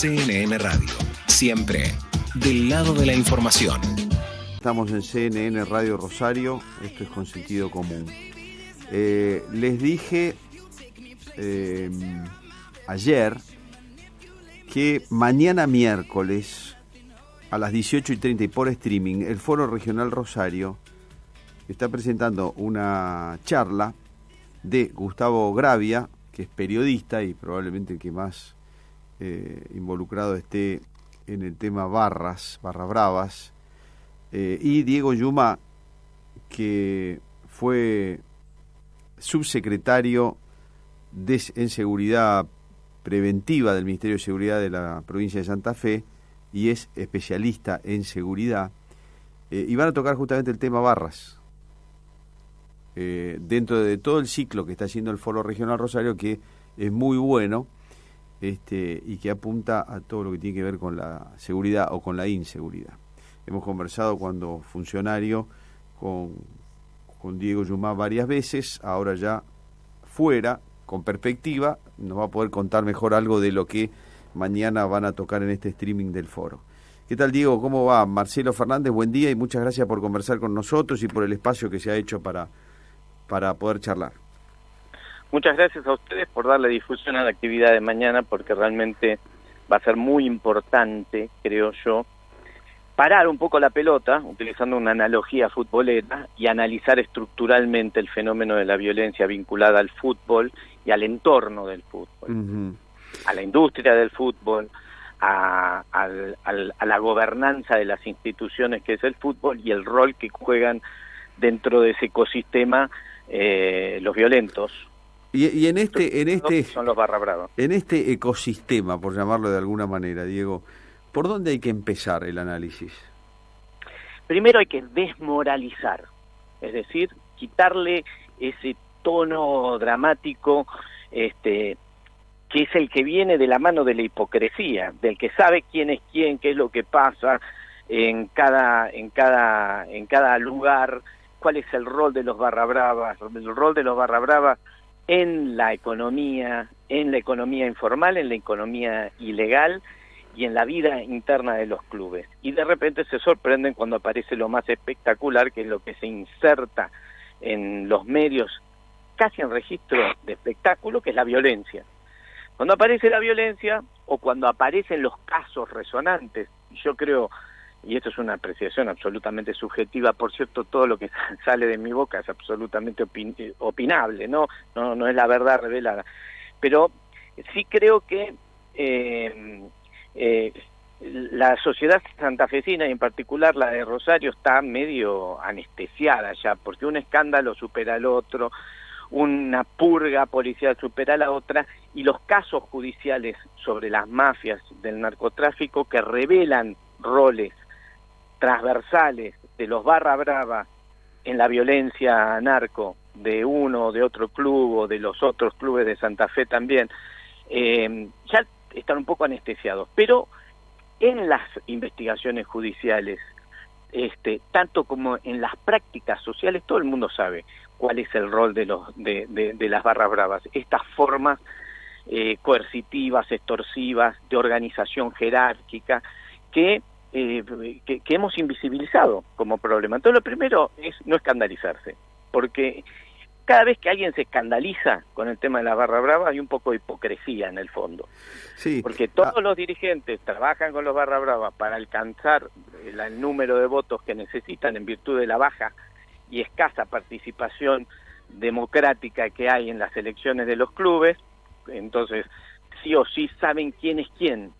CNN Radio, siempre del lado de la información. Estamos en CNN Radio Rosario, esto es con sentido común. Les dije ayer que mañana miércoles a las 18:30 y por streaming, el Foro Regional Rosario está presentando una charla de Gustavo Gravia, que es periodista y probablemente el que más involucrado esté en el tema barras bravas, y Diego Yuma, que fue subsecretario en Seguridad Preventiva del Ministerio de Seguridad de la provincia de Santa Fe y es especialista en seguridad, y van a tocar justamente el tema barras, dentro de todo el ciclo que está haciendo el Foro Regional Rosario, que es muy bueno, y que apunta a todo lo que tiene que ver con la seguridad o con la inseguridad. Hemos conversado cuando funcionario con Diego Yumá varias veces, ahora ya fuera, con perspectiva, nos va a poder contar mejor algo de lo que mañana van a tocar en este streaming del foro. ¿Qué tal, Diego? ¿Cómo va? Marcelo Fernández, buen día y muchas gracias por conversar con nosotros y por el espacio que se ha hecho para poder charlar. Muchas gracias a ustedes por darle difusión a la actividad de mañana, porque realmente va a ser muy importante, creo yo, parar un poco la pelota, utilizando una analogía futbolera, y analizar estructuralmente el fenómeno de la violencia vinculada al fútbol y al entorno del fútbol, a la industria del fútbol, a la gobernanza de las instituciones que es el fútbol y el rol que juegan dentro de ese ecosistema los violentos. Y en este son los barra bravas. En este ecosistema, por llamarlo de alguna manera, Diego, ¿por dónde hay que empezar el análisis? Primero hay que desmoralizar, es decir, quitarle ese tono dramático, que es el que viene de la mano de la hipocresía, del que sabe quién es quién, qué es lo que pasa en cada lugar, cuál es el rol de los barra bravas, el rol de los barra bravas en la economía informal, en la economía ilegal y en la vida interna de los clubes. Y de repente se sorprenden cuando aparece lo más espectacular, que es lo que se inserta en los medios, casi en registro de espectáculo, que es la violencia. Cuando aparece la violencia, o cuando aparecen los casos resonantes, yo creo, y esto es una apreciación absolutamente subjetiva, por cierto, todo lo que sale de mi boca es absolutamente opinable, no es la verdad revelada, pero sí creo que la sociedad santafesina, y en particular la de Rosario, está medio anestesiada ya, porque un escándalo supera al otro, una purga policial supera a la otra, y los casos judiciales sobre las mafias del narcotráfico que revelan roles transversales de los barra brava en la violencia narco de uno o de otro club o de los otros clubes de Santa Fe también, ya están un poco anestesiados, pero en las investigaciones judiciales, tanto como en las prácticas sociales, todo el mundo sabe cuál es el rol de las barras bravas, estas formas coercitivas, extorsivas, de organización jerárquica que hemos invisibilizado como problema. Entonces lo primero es no escandalizarse, porque cada vez que alguien se escandaliza con el tema de la barra brava hay un poco de hipocresía en el fondo. Sí. Porque todos los dirigentes trabajan con los barra bravas para alcanzar el número de votos que necesitan en virtud de la baja y escasa participación democrática que hay en las elecciones de los clubes. Entonces sí o sí saben quién es quién.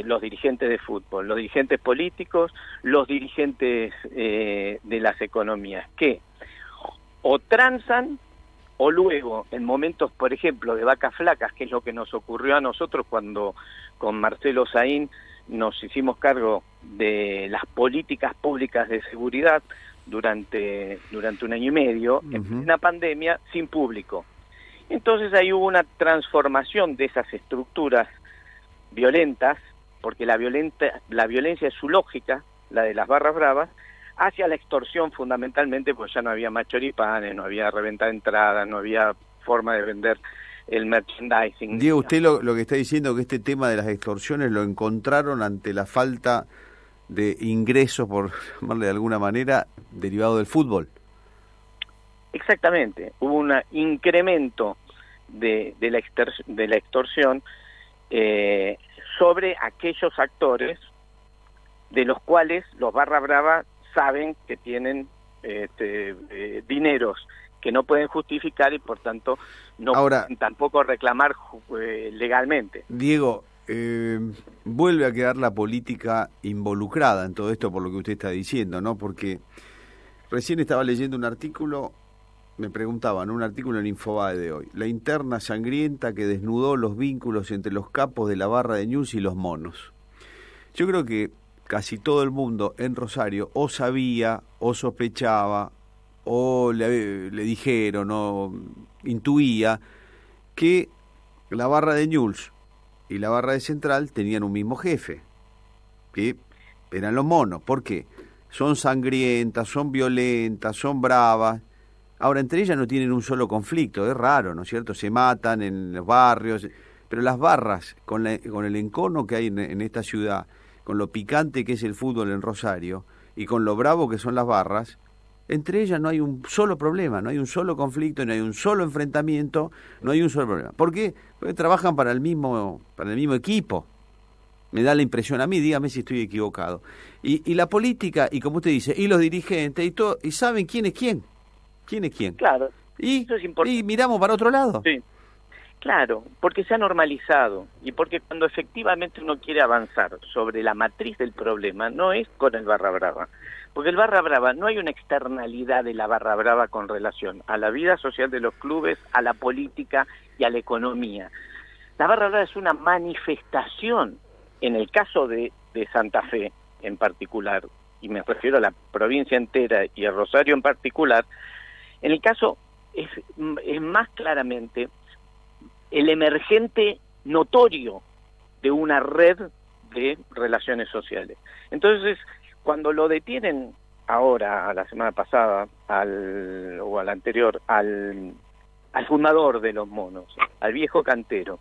Los dirigentes de fútbol, los dirigentes políticos, los dirigentes de las economías, que o transan o luego en momentos, por ejemplo, de vacas flacas, que es lo que nos ocurrió a nosotros cuando con Marcelo Saín nos hicimos cargo de las políticas públicas de seguridad durante un año y medio, en una pandemia sin público. Entonces ahí hubo una transformación de esas estructuras violentas, porque la violencia es su lógica, la de las barras bravas, hacia la extorsión fundamentalmente, pues ya no había más choripanes, no había reventa de entradas, no había forma de vender el merchandising. Diego, usted lo que está diciendo que este tema de las extorsiones lo encontraron ante la falta de ingresos, por llamarle de alguna manera, derivado del fútbol. Exactamente, hubo un incremento de la extorsión sobre aquellos actores de los cuales los barra brava saben que tienen dineros que no pueden justificar y por tanto no pueden tampoco reclamar legalmente. Diego, vuelve a quedar la política involucrada en todo esto por lo que usted está diciendo, ¿no? Porque recién estaba leyendo un artículo, me preguntaban, un artículo en Infobae de hoy, la interna sangrienta que desnudó los vínculos entre los capos de la barra de Newell's y los monos. Yo creo que casi todo el mundo en Rosario o sabía, o sospechaba, o le dijeron, o intuía que la barra de Newell's y la barra de Central tenían un mismo jefe, que eran los monos. ¿Por qué? Son sangrientas, son violentas, son bravas. Ahora, entre ellas no tienen un solo conflicto, es raro, ¿no es cierto? Se matan en los barrios, pero las barras, con el encono que hay en esta ciudad, con lo picante que es el fútbol en Rosario, y con lo bravo que son las barras, entre ellas no hay un solo problema, no hay un solo conflicto, no hay un solo enfrentamiento, no hay un solo problema. ¿Por qué? Porque trabajan para el mismo equipo. Me da la impresión a mí, dígame si estoy equivocado. Y la política, y como usted dice, y los dirigentes, y todo, y saben quién es quién. ¿Quién es quién? Claro. Y miramos para otro lado. Sí. Claro, porque se ha normalizado y porque cuando efectivamente uno quiere avanzar sobre la matriz del problema, no es con el barra brava. Porque el barra brava, no hay una externalidad de la barra brava con relación a la vida social de los clubes, a la política y a la economía. La barra brava es una manifestación, en el caso de Santa Fe en particular, y me refiero a la provincia entera y a Rosario en particular, en el caso es más claramente el emergente notorio de una red de relaciones sociales. Entonces, cuando lo detienen ahora, a la semana pasada, o al anterior, al fundador de los monos, al viejo cantero,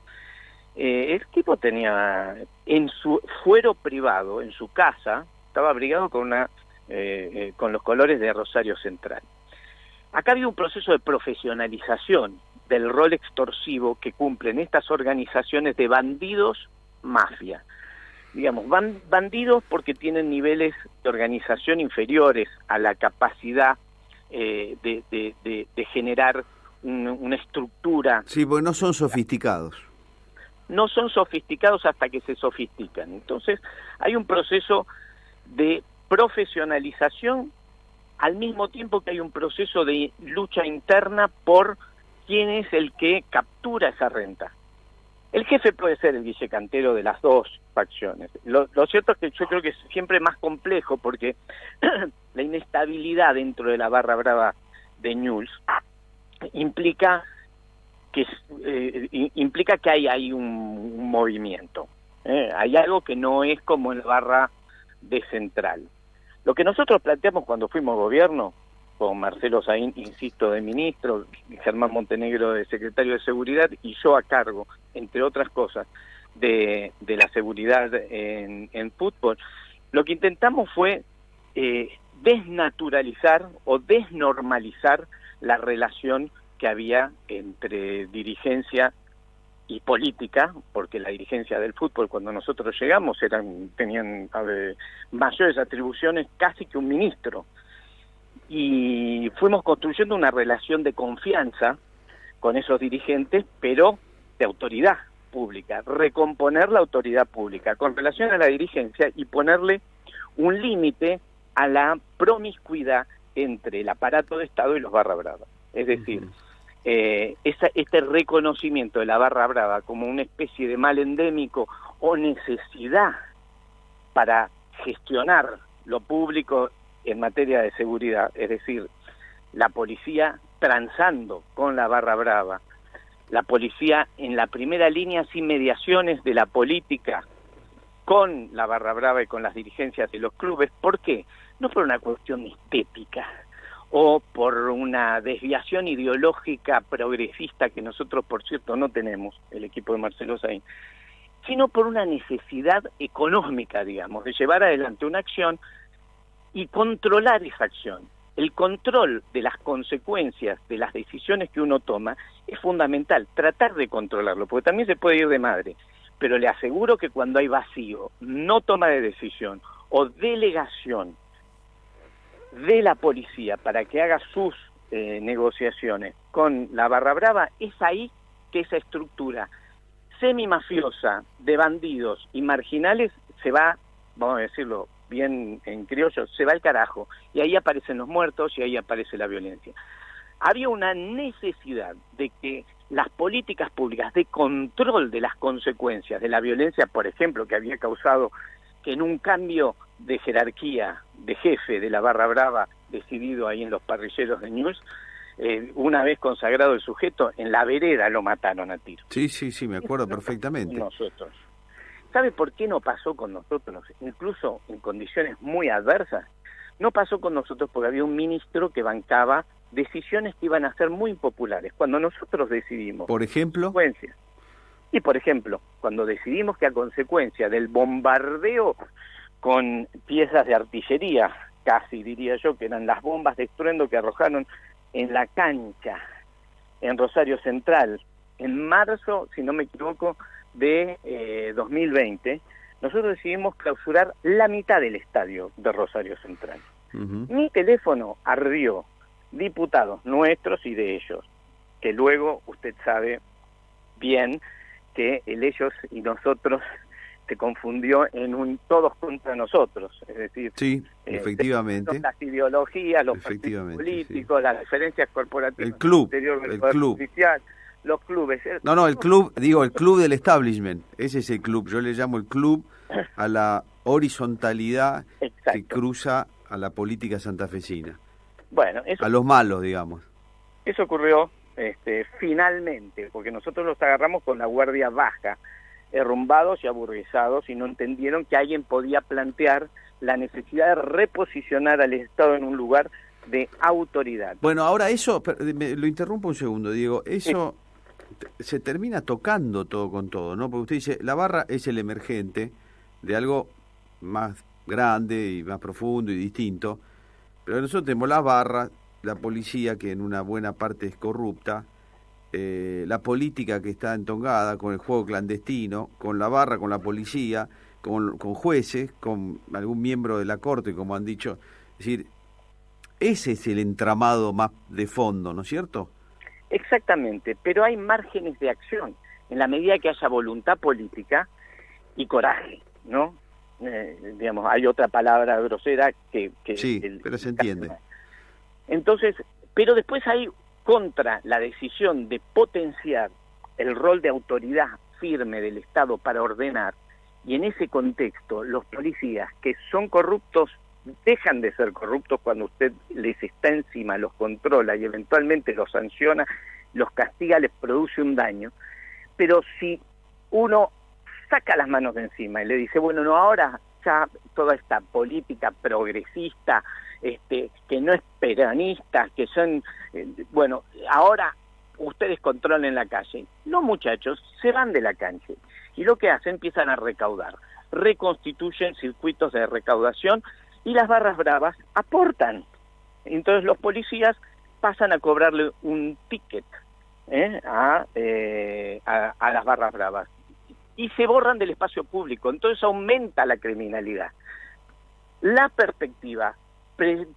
el tipo tenía en su fuero privado, en su casa, estaba abrigado con los colores de Rosario Central. Acá había un proceso de profesionalización del rol extorsivo que cumplen estas organizaciones de bandidos mafia. Digamos, bandidos porque tienen niveles de organización inferiores a la capacidad de generar una estructura. Sí, porque no son sofisticados. No son sofisticados hasta que se sofistican. Entonces, hay un proceso de profesionalización al mismo tiempo que hay un proceso de lucha interna por quién es el que captura esa renta. El jefe puede ser el vicecantero de las dos facciones. Lo cierto es que yo creo que es siempre más complejo porque la inestabilidad dentro de la barra brava de Newell's implica que hay un movimiento. Hay algo que no es como en la barra de Central. Lo que nosotros planteamos cuando fuimos gobierno, con Marcelo Saín, insisto, de ministro, Germán Montenegro de secretario de Seguridad y yo a cargo, entre otras cosas, de la seguridad en fútbol, lo que intentamos fue desnaturalizar o desnormalizar la relación que había entre dirigencia y política, porque la dirigencia del fútbol cuando nosotros llegamos tenían mayores atribuciones casi que un ministro, y fuimos construyendo una relación de confianza con esos dirigentes, pero de autoridad pública, recomponer la autoridad pública con relación a la dirigencia y ponerle un límite a la promiscuidad entre el aparato de Estado y los barra brava. Es decir, este reconocimiento de la barra brava como una especie de mal endémico o necesidad para gestionar lo público en materia de seguridad, es decir, la policía transando con la barra brava, la policía en la primera línea sin mediaciones de la política con la barra brava y con las dirigencias de los clubes. ¿Por qué? No por una cuestión estética o por una desviación ideológica progresista que nosotros, por cierto, no tenemos, el equipo de Marcelo Saín, sino por una necesidad económica, digamos, de llevar adelante una acción y controlar esa acción. El control de las consecuencias de las decisiones que uno toma es fundamental, tratar de controlarlo, porque también se puede ir de madre, pero le aseguro que cuando hay vacío, no toma de decisión o delegación de la policía para que haga sus negociaciones con la barra brava, es ahí que esa estructura semimafiosa de bandidos y marginales se va, vamos a decirlo bien en criollo, se va al carajo, y ahí aparecen los muertos y ahí aparece la violencia. Había una necesidad de que las políticas públicas de control de las consecuencias de la violencia, por ejemplo, que había causado que en un cambio de jerarquía de jefe de la barra brava decidido ahí en los parrilleros de News, una vez consagrado el sujeto, en la vereda lo mataron a tiro. Sí, me acuerdo perfectamente. Nosotros. ¿Sabe por qué no pasó con nosotros? Incluso en condiciones muy adversas. No pasó con nosotros porque había un ministro que bancaba decisiones que iban a ser muy impopulares. Cuando nosotros decidimos... Por ejemplo... Y por ejemplo, cuando decidimos que a consecuencia del bombardeo con piezas de artillería, casi diría yo, que eran las bombas de estruendo que arrojaron en la cancha en Rosario Central, en marzo, si no me equivoco, de 2020, nosotros decidimos clausurar la mitad del estadio de Rosario Central. Mi teléfono ardió, diputados nuestros y de ellos, que luego usted sabe bien que el ellos y nosotros se confundió en un todos contra nosotros, es decir, sí, efectivamente, las ideologías, los partidos políticos, sí, las diferencias corporativas, el club, interior del el poder club judicial, los clubes. No, el club, digo, el club del establishment, ese es el club, yo le llamo el club a la horizontalidad que cruza a la política santafesina. Bueno, eso, a los malos, digamos. Eso ocurrió finalmente, porque nosotros los agarramos con la guardia baja, derrumbados y aburguesados, y no entendieron que alguien podía plantear la necesidad de reposicionar al Estado en un lugar de autoridad. Bueno, ahora eso, lo interrumpo un segundo, Diego, eso se termina tocando todo con todo, ¿no? Porque usted dice, la barra es el emergente de algo más grande y más profundo y distinto, pero nosotros tenemos la barra, la policía, que en una buena parte es corrupta, la política que está entongada con el juego clandestino, con la barra, con la policía, con jueces, con algún miembro de la corte, como han dicho. Es decir, ese es el entramado más de fondo, ¿no es cierto? Exactamente, pero hay márgenes de acción, en la medida que haya voluntad política y coraje, ¿no? Digamos, hay otra palabra grosera que sí, pero se entiende. Entonces, pero después hay contra la decisión de potenciar el rol de autoridad firme del Estado para ordenar, y en ese contexto los policías que son corruptos dejan de ser corruptos cuando usted les está encima, los controla y eventualmente los sanciona, los castiga, les produce un daño. Pero si uno saca las manos de encima y le dice, bueno, no, ahora ya toda esta política progresista, que no es peronista, que son, bueno, ahora ustedes controlen la calle. Los muchachos se van de la cancha y lo que hacen, empiezan a recaudar, reconstituyen circuitos de recaudación y las barras bravas aportan. Entonces los policías pasan a cobrarle un ticket a las barras bravas y se borran del espacio público, entonces aumenta la criminalidad. La perspectiva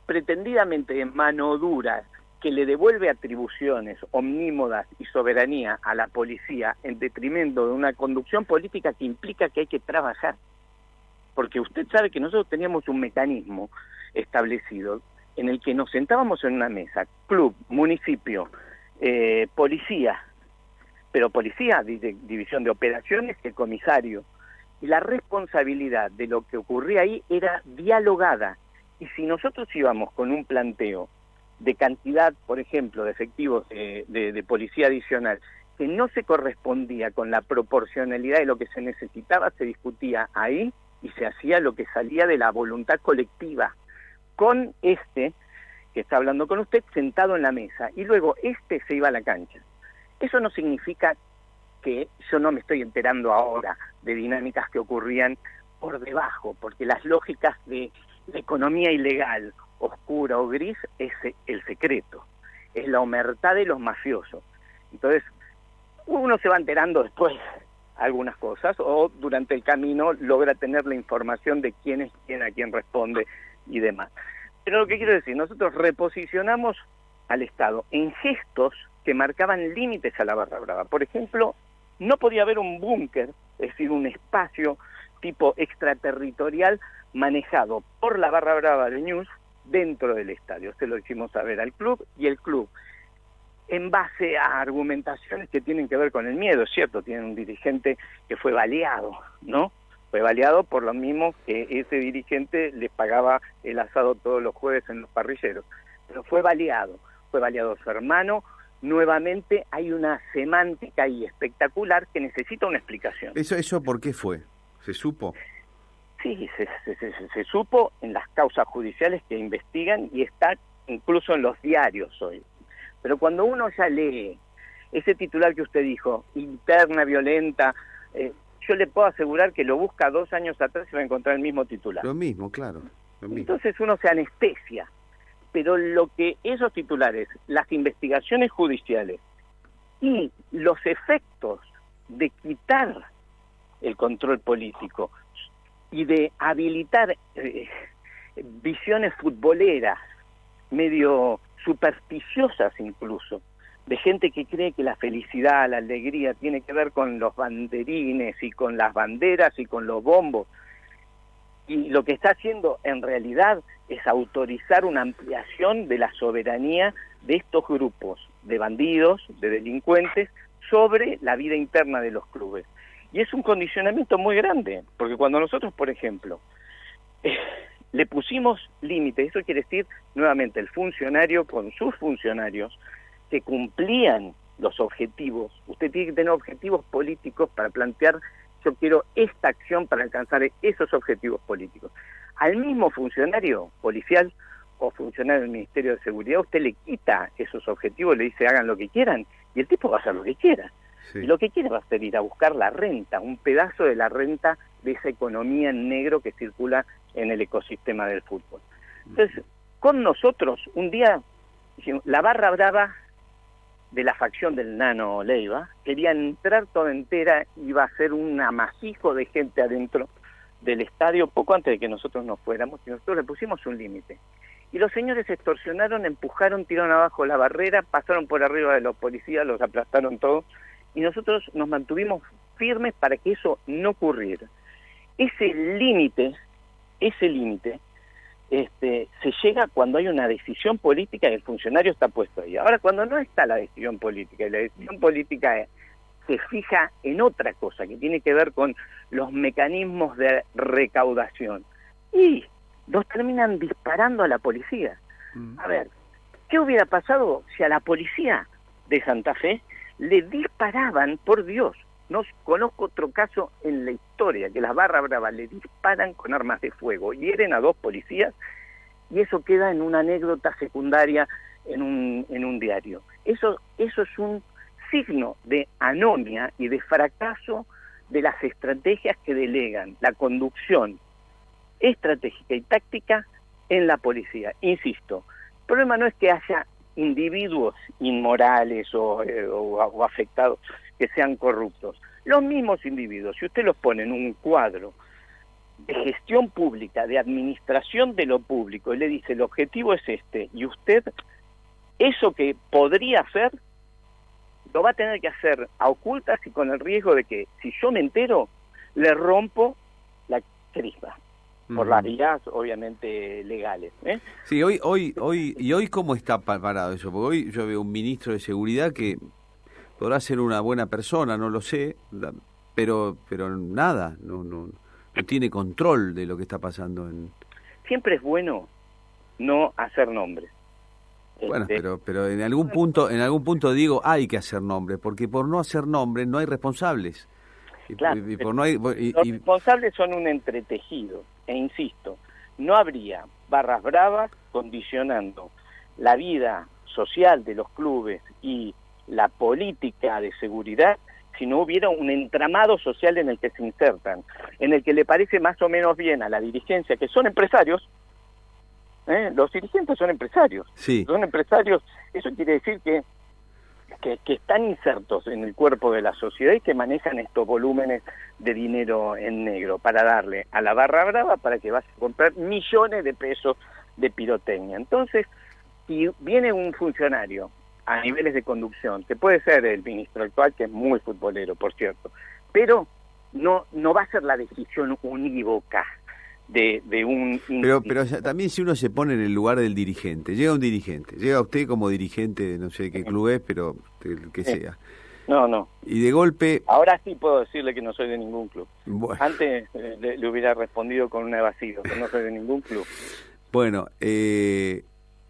pretendidamente de mano dura que le devuelve atribuciones omnímodas y soberanía a la policía en detrimento de una conducción política que implica que hay que trabajar. Porque usted sabe que nosotros teníamos un mecanismo establecido en el que nos sentábamos en una mesa, club, municipio, policía, pero policía, división de operaciones, el comisario, y la responsabilidad de lo que ocurría ahí era dialogada. Y si nosotros íbamos con un planteo de cantidad, por ejemplo, de efectivos de policía adicional, que no se correspondía con la proporcionalidad de lo que se necesitaba, se discutía ahí y se hacía lo que salía de la voluntad colectiva. Con que está hablando con usted sentado en la mesa y luego se iba a la cancha. Eso no significa que yo no me estoy enterando ahora de dinámicas que ocurrían por debajo, porque las lógicas de la economía ilegal, oscura o gris, es el secreto, es la omertad de los mafiosos. Entonces, uno se va enterando después algunas cosas, o durante el camino logra tener la información de quién es quién, a quién responde y demás. Pero lo que quiero decir, nosotros reposicionamos al Estado en gestos que marcaban límites a la barra brava. Por ejemplo, no podía haber un búnker, es decir, un espacio tipo extraterritorial manejado por la barra brava de News dentro del estadio. Se lo hicimos saber al club, y el club, en base a argumentaciones que tienen que ver con el miedo, es cierto, tienen un dirigente que fue baleado, ¿no? Fue baleado por lo mismo que ese dirigente les pagaba el asado todos los jueves en los parrilleros, pero fue baleado su hermano. Nuevamente hay una semántica ahí espectacular que necesita una explicación. ¿Eso por qué fue? ¿Se supo? Sí, se supo en las causas judiciales que investigan y está incluso en los diarios hoy. Pero cuando uno ya lee ese titular que usted dijo, interna violenta, yo le puedo asegurar que lo busca 2 años atrás y va a encontrar el mismo titular. Lo mismo, claro. Lo mismo. Entonces uno se anestesia. Pero lo que esos titulares, las investigaciones judiciales y los efectos de quitar el control político y de habilitar visiones futboleras, medio supersticiosas incluso, de gente que cree que la felicidad, la alegría tiene que ver con los banderines y con las banderas y con los bombos, y lo que está haciendo en realidad es autorizar una ampliación de la soberanía de estos grupos de bandidos, de delincuentes, sobre la vida interna de los clubes. Y es un condicionamiento muy grande, porque cuando nosotros, por ejemplo, le pusimos límites, eso quiere decir, nuevamente, el funcionario con sus funcionarios que cumplían los objetivos. Usted tiene que tener objetivos políticos para plantear: yo quiero esta acción para alcanzar esos objetivos políticos. Al mismo funcionario policial o funcionario del Ministerio de Seguridad, usted le quita esos objetivos, le dice hagan lo que quieran, y el tipo va a hacer lo que quiera. Sí. Y lo que quiere va a ser ir a buscar la renta, un pedazo de la renta de esa economía en negro que circula en el ecosistema del fútbol. Entonces, con nosotros, un día, la barra brava de la facción del Nano Leiva quería entrar toda entera, iba a ser un amasijo de gente adentro del estadio poco antes de que nosotros nos fuéramos, y nosotros le pusimos un límite. Y los señores extorsionaron, empujaron, tiraron abajo la barrera, pasaron por arriba de los policías, los aplastaron todos, y nosotros nos mantuvimos firmes para que eso no ocurriera. Ese límite se llega cuando hay una decisión política y el funcionario está puesto ahí. Ahora, cuando no está la decisión política, y la decisión política se fija en otra cosa, que tiene que ver con los mecanismos de recaudación, y los terminan disparando a la policía. A ver, ¿qué hubiera pasado si a la policía de Santa Fe le disparaban? Por Dios, no conozco otro caso en la historia que las barras bravas le disparan con armas de fuego, hieren a 2 policías, y eso queda en una anécdota secundaria en un diario. Eso es un signo de anomia y de fracaso de las estrategias que delegan la conducción estratégica y táctica en la policía. Insisto, el problema no es que haya individuos inmorales o afectados que sean corruptos. Los mismos individuos, si usted los pone en un cuadro de gestión pública, de administración de lo público, y le dice el objetivo es este, y usted eso que podría hacer lo va a tener que hacer a ocultas y con el riesgo de que, si yo me entero, le rompo la crisma, por las vías obviamente legales. Sí, hoy ¿cómo está parado eso? Porque hoy yo veo un ministro de Seguridad que podrá ser una buena persona, no lo sé, pero nada, no tiene control de lo que está pasando Siempre es bueno no hacer nombres. Bueno, pero en algún punto digo hay que hacer nombres, porque por no hacer nombres no hay responsables. Claro, los responsables son un entretejido, e insisto, no habría barras bravas condicionando la vida social de los clubes y la política de seguridad si no hubiera un entramado social en el que se insertan, en el que le parece más o menos bien a la dirigencia, que son empresarios. Los dirigentes son empresarios, sí. Son empresarios, eso quiere decir que están insertos en el cuerpo de la sociedad y que manejan estos volúmenes de dinero en negro para darle a la barra brava para que vaya a comprar millones de pesos de pirotecnia. Entonces, si viene un funcionario a niveles de conducción, que puede ser el ministro actual, que es muy futbolero, por cierto, pero no va a ser la decisión unívoca de un... Pero también si uno se pone en el lugar del dirigente, llega usted como dirigente, no sé de qué club es, pero el que sea. No. Y de golpe... Ahora sí puedo decirle que no soy de ningún club. Bueno. Antes le hubiera respondido con un evasivo, que no soy de ningún club. Bueno,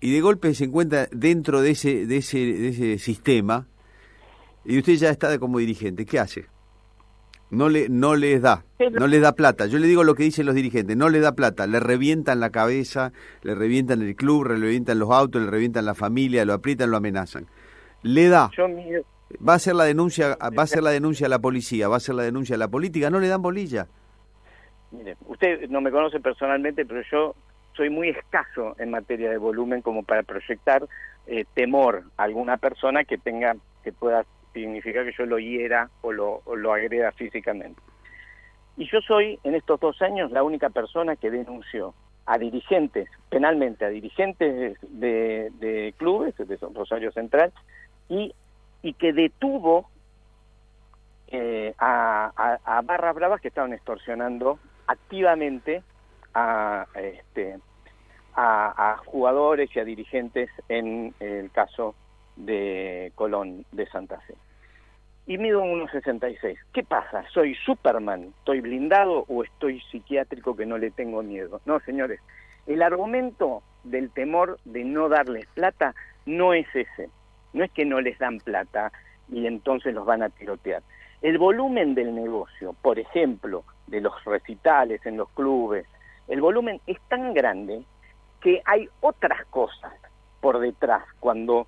y de golpe se encuentra dentro de ese sistema y usted ya está como dirigente. ¿Qué hace? No les da plata. Yo le digo lo que dicen los dirigentes, no le da plata, le revientan la cabeza, le revientan el club, le revientan los autos, le revientan la familia, lo aprietan, lo amenazan. Le da. Va a hacer la denuncia, a la policía, va a hacer la denuncia a la política, no le dan bolilla. Mire, usted no me conoce personalmente, pero yo soy muy escaso en materia de volumen como para proyectar temor a alguna persona que pueda significar que yo lo hiera o lo agreda físicamente. Y yo soy, en estos 2 años, la única persona que denunció a dirigentes, penalmente, a dirigentes de clubes, de Rosario Central, y que detuvo a barras bravas que estaban extorsionando activamente a jugadores y a dirigentes en el caso de Colón de Santa Fe. Y mido 1,66. ¿Qué pasa? ¿Soy Superman? ¿Estoy blindado o estoy psiquiátrico que no le tengo miedo? No, señores. El argumento del temor de no darles plata no es ese. No es que no les dan plata y entonces los van a tirotear. El volumen del negocio, por ejemplo, de los recitales en los clubes, el volumen es tan grande que hay otras cosas por detrás cuando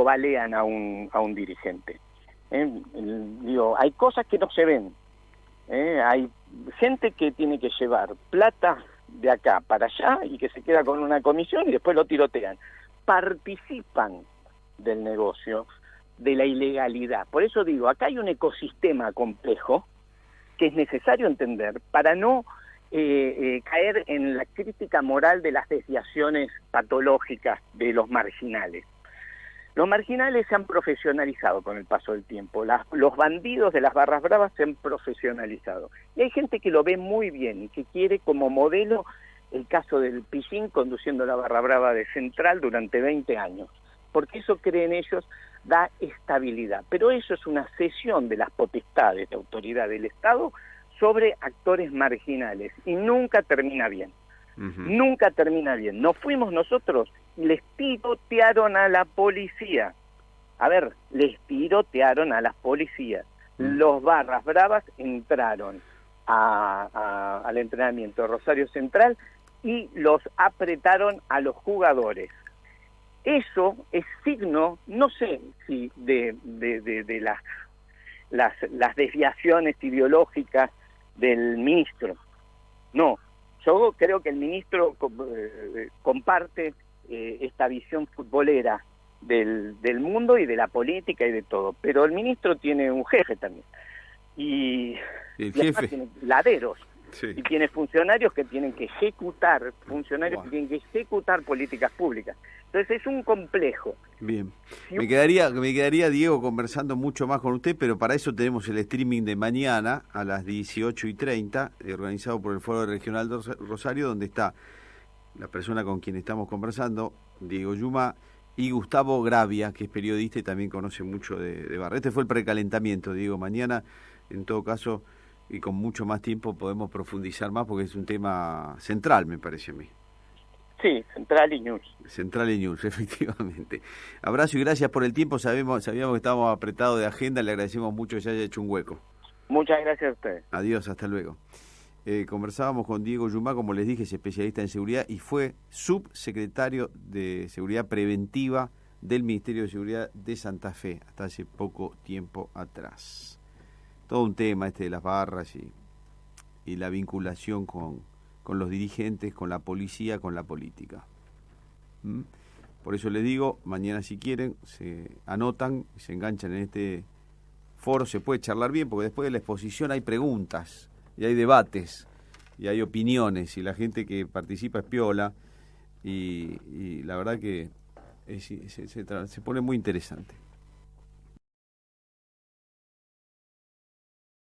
balean a un dirigente. Hay cosas que no se ven. Hay gente que tiene que llevar plata de acá para allá y que se queda con una comisión y después lo tirotean. Participan del negocio, de la ilegalidad. Por eso digo, acá hay un ecosistema complejo que es necesario entender para no caer en la crítica moral de las desviaciones patológicas de los marginales. Los marginales se han profesionalizado con el paso del tiempo, los bandidos de las barras bravas se han profesionalizado. Y hay gente que lo ve muy bien y que quiere como modelo el caso del Pichín conduciendo la barra brava de Central durante 20 años, porque eso creen ellos da estabilidad. Pero eso es una cesión de las potestades de autoridad del Estado sobre actores marginales y nunca termina bien. Nunca termina bien. Nos fuimos nosotros y les tirotearon a la policía. A ver, les tirotearon a las policías. Los barras bravas entraron al entrenamiento de Rosario Central y los apretaron a los jugadores. Eso es signo, no sé si de las desviaciones ideológicas del ministro. No, yo creo que el ministro comparte esta visión futbolera del mundo y de la política y de todo, pero el ministro tiene un jefe también y además tiene laderos. Sí. Y tiene funcionarios que tienen que ejecutar, que tienen que ejecutar políticas públicas. Entonces es un complejo. Bien. Me quedaría, Diego, conversando mucho más con usted, pero para eso tenemos el streaming de mañana a las 18:30, organizado por el Foro Regional de Rosario, donde está la persona con quien estamos conversando, Diego Yuma, y Gustavo Gravia, que es periodista y también conoce mucho de barra. Este fue el precalentamiento, Diego. Mañana, en todo caso, y con mucho más tiempo podemos profundizar más porque es un tema central, me parece a mí. Sí, Central y News. Central y News, efectivamente. Abrazo y gracias por el tiempo. Sabíamos que estábamos apretados de agenda, le agradecemos mucho que se haya hecho un hueco. Muchas gracias a ustedes. Adiós, hasta luego. conversábamos con Diego Yumá, como les dije, es especialista en seguridad y fue subsecretario de Seguridad Preventiva del Ministerio de Seguridad de Santa Fe hasta hace poco tiempo atrás. Todo un tema de las barras y la vinculación con los dirigentes, con la policía, con la política. Por eso les digo, mañana si quieren, se anotan, se enganchan en este foro, se puede charlar bien, porque después de la exposición hay preguntas, y hay debates, y hay opiniones, y la gente que participa es piola, y la verdad que se pone muy interesante.